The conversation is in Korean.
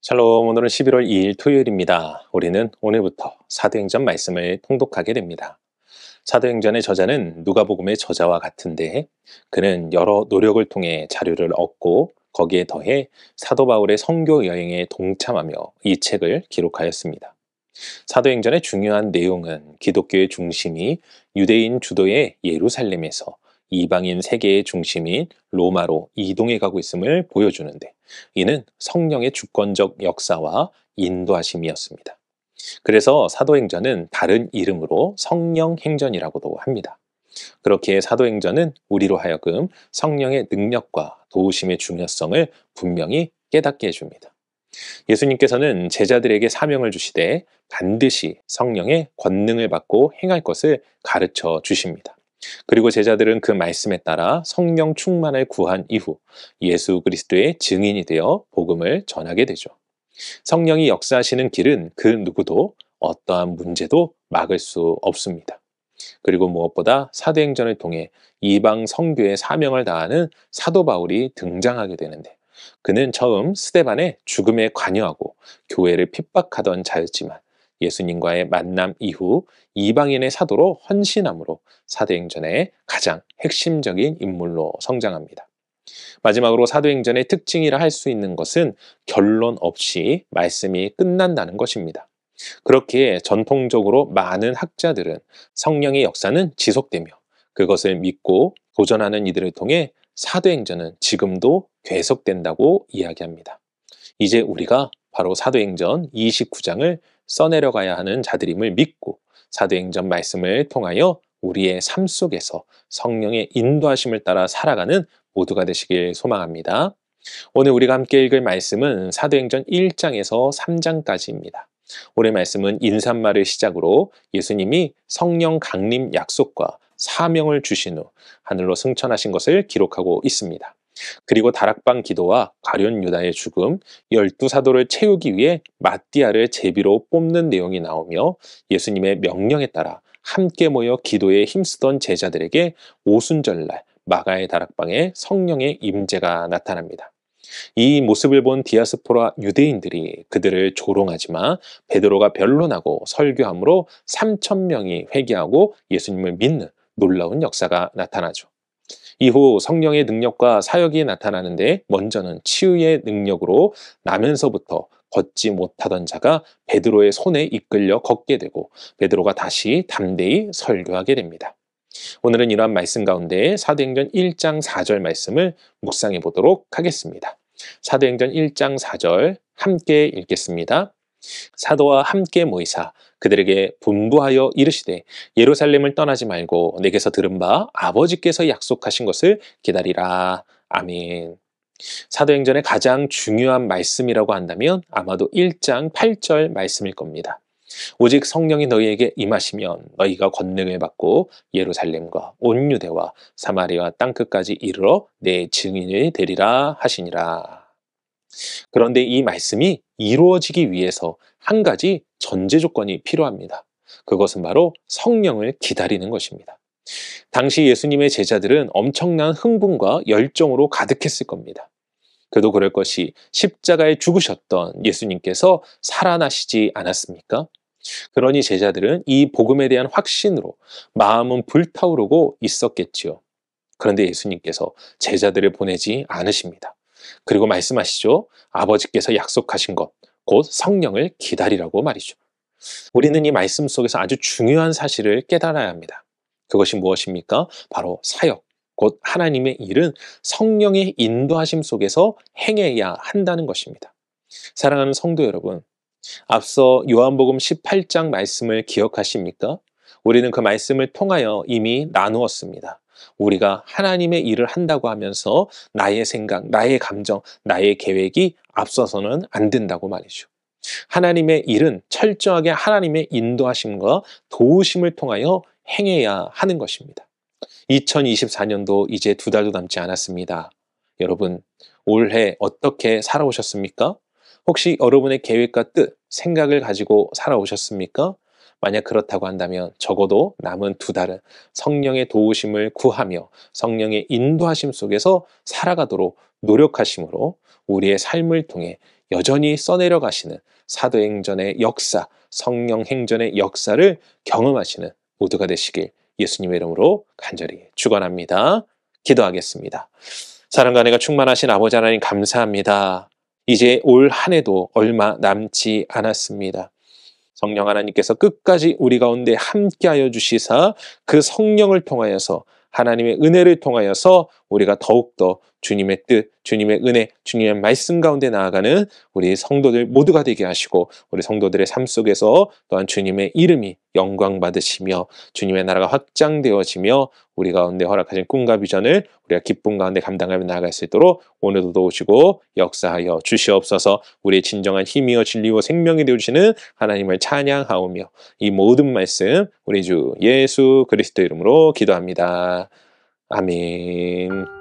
샬롬, 오늘은 11월 2일 토요일입니다. 우리는 오늘부터 사도행전 말씀을 통독하게 됩니다. 사도행전의 저자는 누가복음의 저자와 같은데 그는 여러 노력을 통해 자료를 얻고 거기에 더해 사도 바울의 선교 여행에 동참하며 이 책을 기록하였습니다. 사도행전의 중요한 내용은 기독교의 중심이 유대인 주도의 예루살렘에서 이방인 세계의 중심인 로마로 이동해 가고 있음을 보여주는데 이는 성령의 주권적 역사와 인도하심이었습니다. 그래서 사도행전은 다른 이름으로 성령행전이라고도 합니다. 그렇게 사도행전은 우리로 하여금 성령의 능력과 도우심의 중요성을 분명히 깨닫게 해줍니다. 예수님께서는 제자들에게 사명을 주시되 반드시 성령의 권능을 받고 행할 것을 가르쳐 주십니다. 그리고 제자들은 그 말씀에 따라 성령 충만을 구한 이후 예수 그리스도의 증인이 되어 복음을 전하게 되죠. 성령이 역사하시는 길은 그 누구도 어떠한 문제도 막을 수 없습니다. 그리고 무엇보다 사도행전을 통해 이방 선교의 사명을 다하는 사도 바울이 등장하게 되는데 그는 처음 스데반의 죽음에 관여하고 교회를 핍박하던 자였지만 예수님과의 만남 이후 이방인의 사도로 헌신함으로 사도행전의 가장 핵심적인 인물로 성장합니다. 마지막으로 사도행전의 특징이라 할 수 있는 것은 결론 없이 말씀이 끝난다는 것입니다. 그렇게 전통적으로 많은 학자들은 성령의 역사는 지속되며 그것을 믿고 도전하는 이들을 통해 사도행전은 지금도 계속된다고 이야기합니다. 이제 우리가 바로 사도행전 29장을 써내려가야 하는 자들임을 믿고 사도행전 말씀을 통하여 우리의 삶 속에서 성령의 인도하심을 따라 살아가는 모두가 되시길 소망합니다. 오늘 우리가 함께 읽을 말씀은 사도행전 1장에서 3장까지입니다. 오늘 말씀은 인사말을 시작으로 예수님이 성령 강림 약속과 사명을 주신 후 하늘로 승천하신 것을 기록하고 있습니다. 그리고 다락방 기도와 가룟 유다의 죽음, 12사도를 채우기 위해 마띠아를 제비로 뽑는 내용이 나오며 예수님의 명령에 따라 함께 모여 기도에 힘쓰던 제자들에게 오순절날 마가의 다락방에 성령의 임재가 나타납니다. 이 모습을 본 디아스포라 유대인들이 그들을 조롱하지만 베드로가 변론하고 설교함으로 3,000명이 회개하고 예수님을 믿는 놀라운 역사가 나타나죠. 이후 성령의 능력과 사역이 나타나는데 먼저는 치유의 능력으로 나면서부터 걷지 못하던 자가 베드로의 손에 이끌려 걷게 되고 베드로가 다시 담대히 설교하게 됩니다. 오늘은 이러한 말씀 가운데 사도행전 1장 4절 말씀을 묵상해 보도록 하겠습니다. 사도행전 1장 4절 함께 읽겠습니다. 사도와 함께 모이사 그들에게 분부하여 이르시되 예루살렘을 떠나지 말고 내게서 들은 바 아버지께서 약속하신 것을 기다리라. 아멘. 사도행전의 가장 중요한 말씀이라고 한다면 아마도 1장 8절 말씀일 겁니다. 오직 성령이 너희에게 임하시면 너희가 권능을 받고 예루살렘과 온 유대와 사마리아 땅끝까지 이르러 내 증인이 되리라 하시니라. 그런데 이 말씀이 이루어지기 위해서 한 가지 전제 조건이 필요합니다. 그것은 바로 성령을 기다리는 것입니다. 당시 예수님의 제자들은 엄청난 흥분과 열정으로 가득했을 겁니다. 그도 그럴 것이 십자가에 죽으셨던 예수님께서 살아나시지 않았습니까? 그러니 제자들은 이 복음에 대한 확신으로 마음은 불타오르고 있었겠지요. 그런데 예수님께서 제자들을 보내지 않으십니다. 그리고 말씀하시죠. 아버지께서 약속하신 것, 곧 성령을 기다리라고 말이죠. 우리는 이 말씀 속에서 아주 중요한 사실을 깨달아야 합니다. 그것이 무엇입니까? 바로 사역, 곧 하나님의 일은 성령의 인도하심 속에서 행해야 한다는 것입니다. 사랑하는 성도 여러분, 앞서 요한복음 18장 말씀을 기억하십니까? 우리는 그 말씀을 통하여 이미 나누었습니다. 우리가 하나님의 일을 한다고 하면서 나의 생각, 나의 감정, 나의 계획이 앞서서는 안 된다고 말이죠. 하나님의 일은 철저하게 하나님의 인도하심과 도우심을 통하여 행해야 하는 것입니다. 2024년도 이제 2달도 남지 않았습니다. 여러분, 올해 어떻게 살아오셨습니까? 혹시 여러분의 계획과 뜻, 생각을 가지고 살아오셨습니까? 만약 그렇다고 한다면 적어도 남은 2달은 성령의 도우심을 구하며 성령의 인도하심 속에서 살아가도록 노력하심으로 우리의 삶을 통해 여전히 써내려 가시는 사도행전의 역사, 성령 행전의 역사를 경험하시는 모두가 되시길 예수님의 이름으로 간절히 축원합니다. 기도하겠습니다. 사랑과 은혜가 충만하신 아버지 하나님 감사합니다. 이제 올 한 해도 얼마 남지 않았습니다. 성령 하나님께서 끝까지 우리 가운데 함께하여 주시사 그 성령을 통하여서 하나님의 은혜를 통하여서 우리가 더욱더 주님의 뜻, 주님의 은혜, 주님의 말씀 가운데 나아가는 우리 성도들 모두가 되게 하시고 우리 성도들의 삶 속에서 또한 주님의 이름이 영광 받으시며 주님의 나라가 확장되어지며 우리 가운데 허락하신 꿈과 비전을 우리가 기쁨 가운데 감당하며 나아갈 수 있도록 오늘도 도우시고 역사하여 주시옵소서. 우리의 진정한 힘이요 진리요 생명이 되어주시는 하나님을 찬양하오며 이 모든 말씀 우리 주 예수 그리스도 이름으로 기도합니다. 아멘.